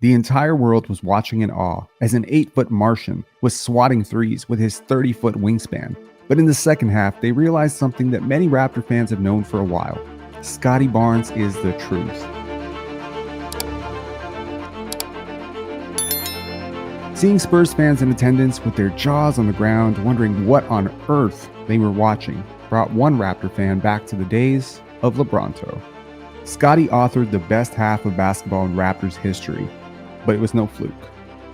The entire world was watching in awe as an 8-foot Martian was swatting threes with his 30-foot wingspan. But in the second half, they realized something that many Raptor fans have known for a while. Scottie Barnes is the truth. Seeing Spurs fans in attendance with their jaws on the ground, wondering what on earth they were watching, brought one Raptor fan back to the days of LeBronto. Scottie authored the best half of basketball in Raptors history, but it was no fluke.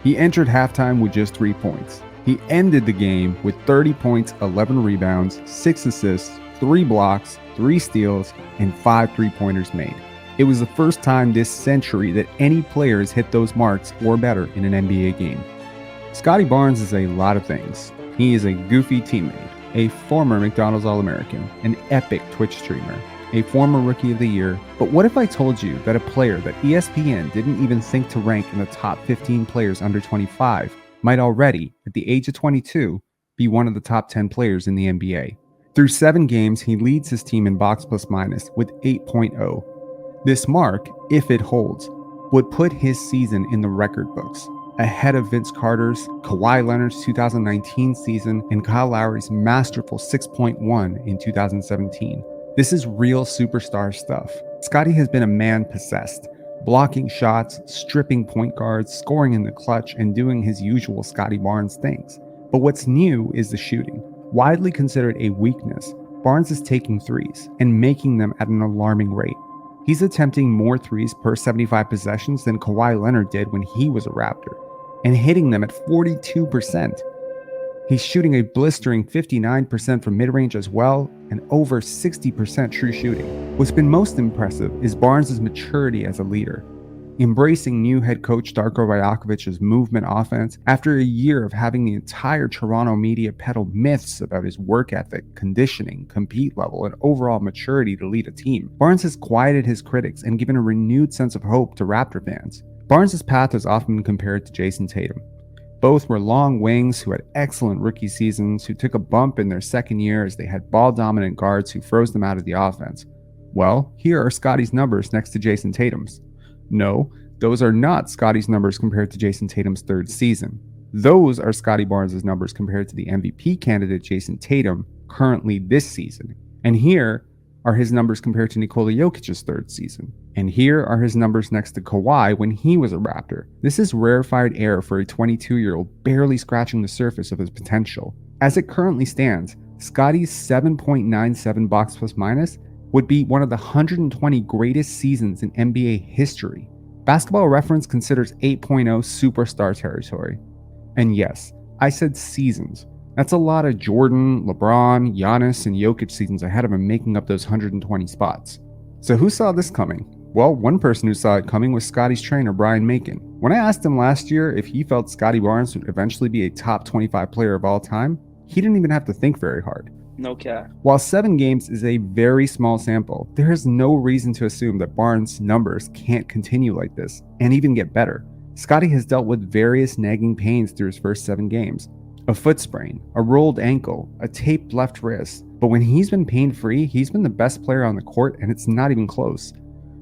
He entered halftime with just 3 points. He ended the game with 30 points, 11 rebounds, 6 assists, 3 blocks, 3 steals, and 5 three-pointers made. It was the first time this century that any players hit those marks or better in an NBA game. Scottie Barnes is a lot of things. He is a goofy teammate, a former McDonald's All-American, an epic Twitch streamer, a former Rookie of the Year. But what if I told you that a player that ESPN didn't even think to rank in the top 15 players under 25 might already, at the age of 22, be one of the top 10 players in the NBA? Through 7 games, he leads his team in box plus minus with 8.0. This mark, if it holds, would put his season in the record books, ahead of Vince Carter's, Kawhi Leonard's 2019 season, and Kyle Lowry's masterful 6.1 in 2017. This is real superstar stuff. Scottie has been a man possessed, blocking shots, stripping point guards, scoring in the clutch, and doing his usual Scottie Barnes things. But what's new is the shooting. Widely considered a weakness, Barnes is taking threes and making them at an alarming rate. He's attempting more threes per 75 possessions than Kawhi Leonard did when he was a Raptor, and hitting them at 42%. He's shooting a blistering 59% from mid-range as well, and over 60% true shooting. What's been most impressive is Barnes' maturity as a leader, embracing new head coach Darko Rajakovic's movement offense after a year of having the entire Toronto media peddle myths about his work ethic, conditioning, compete level, and overall maturity to lead a team. Barnes has quieted his critics and given a renewed sense of hope to Raptor fans. Barnes' path has often been compared to Jason Tatum. Both were long wings who had excellent rookie seasons, who took a bump in their second year as they had ball-dominant guards who froze them out of the offense. Well, here are Scottie's numbers next to Jason Tatum's. No, those are not Scottie's numbers compared to Jason Tatum's third season. Those are Scottie Barnes' numbers compared to the MVP candidate Jason Tatum currently this season. And here are his numbers compared to Nikola Jokic's third season. And here are his numbers next to Kawhi when he was a Raptor. This is rarefied air for a 22-year-old barely scratching the surface of his potential. As it currently stands, Scottie's 7.97 box plus minus would be one of the 120 greatest seasons in NBA history. Basketball Reference considers 8.0 superstar territory. And yes, I said seasons. That's a lot of Jordan, LeBron, Giannis, and Jokic seasons ahead of him making up those 120 spots. So who saw this coming? Well, one person who saw it coming was Scottie's trainer, Brian Macon. When I asked him last year if he felt Scottie Barnes would eventually be a top 25 player of all time, he didn't even have to think very hard. No cap. While 7 games is a very small sample, there is no reason to assume that Barnes' numbers can't continue like this, and even get better. Scottie has dealt with various nagging pains through his first 7 games. A foot sprain, a rolled ankle, a taped left wrist. But when he's been pain-free, he's been the best player on the court, and it's not even close.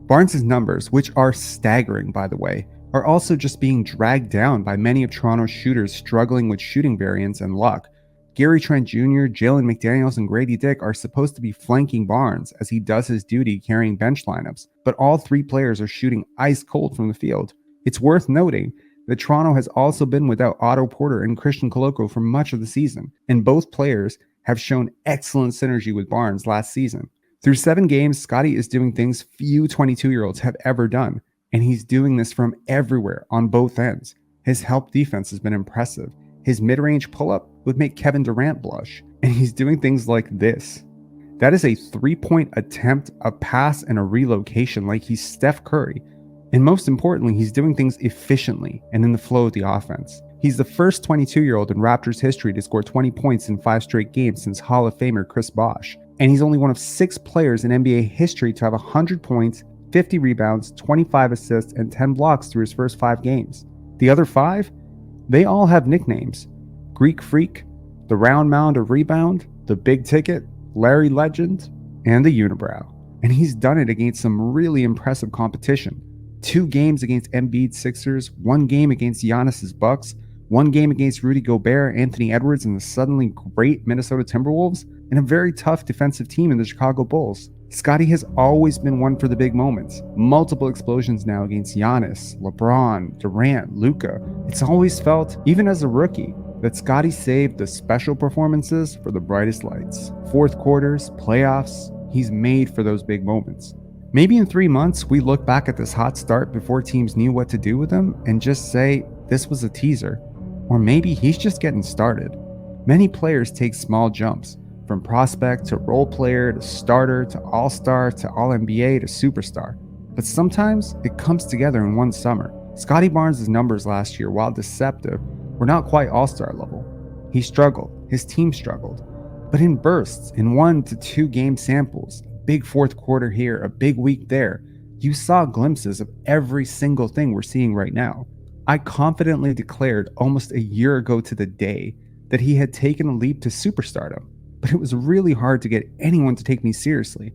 Barnes' numbers, which are staggering by the way, are also just being dragged down by many of Toronto's shooters struggling with shooting variance and luck. Gary Trent Jr., Jalen McDaniels, and Grady Dick are supposed to be flanking Barnes as he does his duty carrying bench lineups, but all 3 players are shooting ice cold from the field. It's worth noting that Toronto has also been without Otto Porter and Christian Koloko for much of the season, and both players have shown excellent synergy with Barnes last season. Through 7 games, Scottie is doing things few 22-year-olds have ever done, and he's doing this from everywhere on both ends. His help defense has been impressive. His mid-range pull-up would make Kevin Durant blush, and he's doing things like this. That is a 3-point attempt, a pass, and a relocation like he's Steph Curry. And most importantly, he's doing things efficiently and in the flow of the offense. He's the first 22-year-old in Raptors history to score 20 points in 5 straight games since Hall of Famer Chris Bosh. And he's only one of 6 players in NBA history to have 100 points, 50 rebounds, 25 assists, and 10 blocks through his first 5 games. The other 5? They all have nicknames. Greek Freak, the Round Mound of Rebound, the Big Ticket, Larry Legend, and the Unibrow. And he's done it against some really impressive competition. 2 games against Embiid's Sixers, 1 game against Giannis's Bucks, 1 game against Rudy Gobert, Anthony Edwards, and the suddenly great Minnesota Timberwolves, and a very tough defensive team in the Chicago Bulls. Scottie has always been one for the big moments. Multiple explosions now against Giannis, LeBron, Durant, Luka. It's always felt, even as a rookie, that Scottie saved the special performances for the brightest lights. Fourth quarters, playoffs, he's made for those big moments. Maybe in 3 months, we look back at this hot start before teams knew what to do with him and just say, this was a teaser. Or maybe he's just getting started. Many players take small jumps, from prospect to role player to starter to all-star to all-NBA to superstar. But sometimes it comes together in one summer. Scottie Barnes' numbers last year, while deceptive, were not quite all-star level. He struggled, his team struggled, but in bursts, in 1 to 2 game samples, a big fourth quarter here, a big week there, you saw glimpses of every single thing we're seeing right now. I confidently declared almost a year ago to the day that he had taken a leap to superstardom, but it was really hard to get anyone to take me seriously.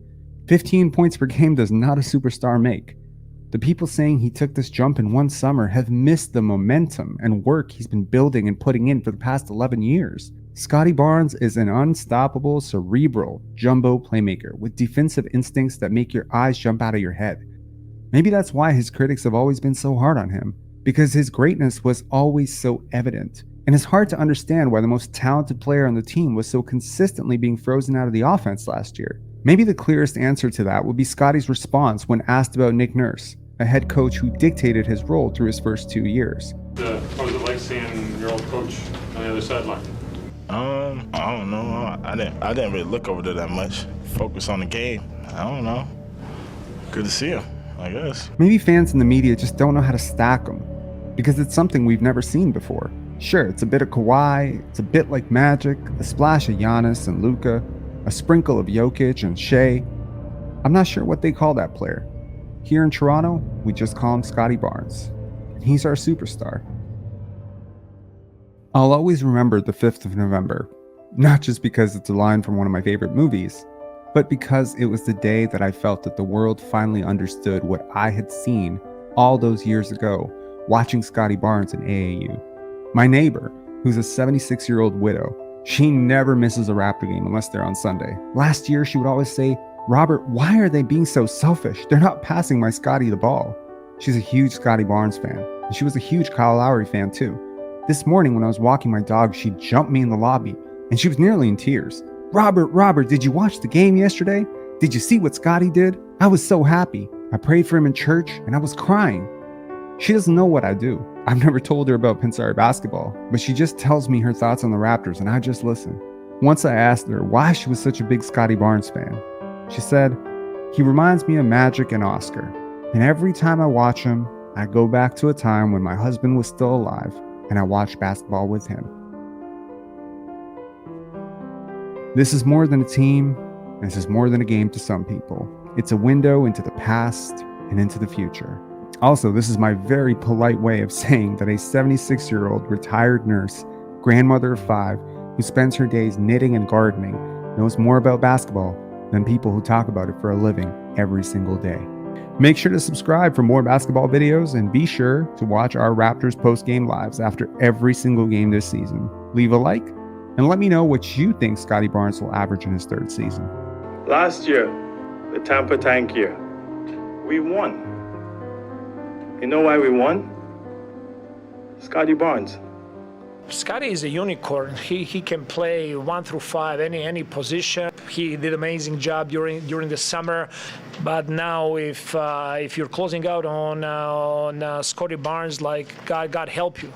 15 points per game does not a superstar make. The people saying he took this jump in one summer have missed the momentum and work he's been building and putting in for the past 11 years. Scottie Barnes is an unstoppable, cerebral, jumbo playmaker with defensive instincts that make your eyes jump out of your head. Maybe that's why his critics have always been so hard on him, because his greatness was always so evident. And it's hard to understand why the most talented player on the team was so consistently being frozen out of the offense last year. Maybe the clearest answer to that would be Scottie's response when asked about Nick Nurse, a head coach who dictated his role through his first 2 years. What was it like seeing your old coach on the other sideline? I don't know. I didn't really look over there that much. Focus on the game. I don't know. Good to see him, I guess. Maybe fans in the media just don't know how to stack him, because it's something we've never seen before. Sure, it's a bit of Kawhi, it's a bit like Magic, a splash of Giannis and Luka, a sprinkle of Jokic and Shea. I'm not sure what they call that player. Here in Toronto, we just call him Scottie Barnes. And he's our superstar. I'll always remember the 5th of November, not just because it's a line from one of my favorite movies, but because it was the day that I felt that the world finally understood what I had seen all those years ago watching Scottie Barnes in AAU. My neighbor, who's a 76-year-old widow, she never misses a Raptor game unless they're on Sunday. Last year, she would always say, "Robert, why are they being so selfish? They're not passing my Scottie the ball." She's a huge Scottie Barnes fan, and she was a huge Kyle Lowry fan too. This morning when I was walking my dog, she jumped me in the lobby, and she was nearly in tears. Robert, did you watch the game yesterday? Did you see what Scottie did? I was so happy. I prayed for him in church, and I was crying." She doesn't know what I do. I've never told her about Pinsari basketball, but she just tells me her thoughts on the Raptors, and I just listen. Once I asked her why she was such a big Scottie Barnes fan. She said, "He reminds me of Magic and Oscar, and every time I watch him, I go back to a time when my husband was still alive, and I watched basketball with him." This is more than a team, and this is more than a game to some people. It's a window into the past and into the future. Also, this is my very polite way of saying that a 76-year-old retired nurse, grandmother of 5, who spends her days knitting and gardening, knows more about basketball than people who talk about it for a living every single day. Make sure to subscribe for more basketball videos, and be sure to watch our Raptors post-game lives after every single game this season. Leave a like, and let me know what you think Scottie Barnes will average in his 3rd season. Last year, the Tampa Tank year, we won. You know why we won? Scottie Barnes. Scottie is a unicorn. He can play 1 through 5, any position. He did an amazing job during the summer. But now, if you're closing out on Scottie Barnes, like God help you.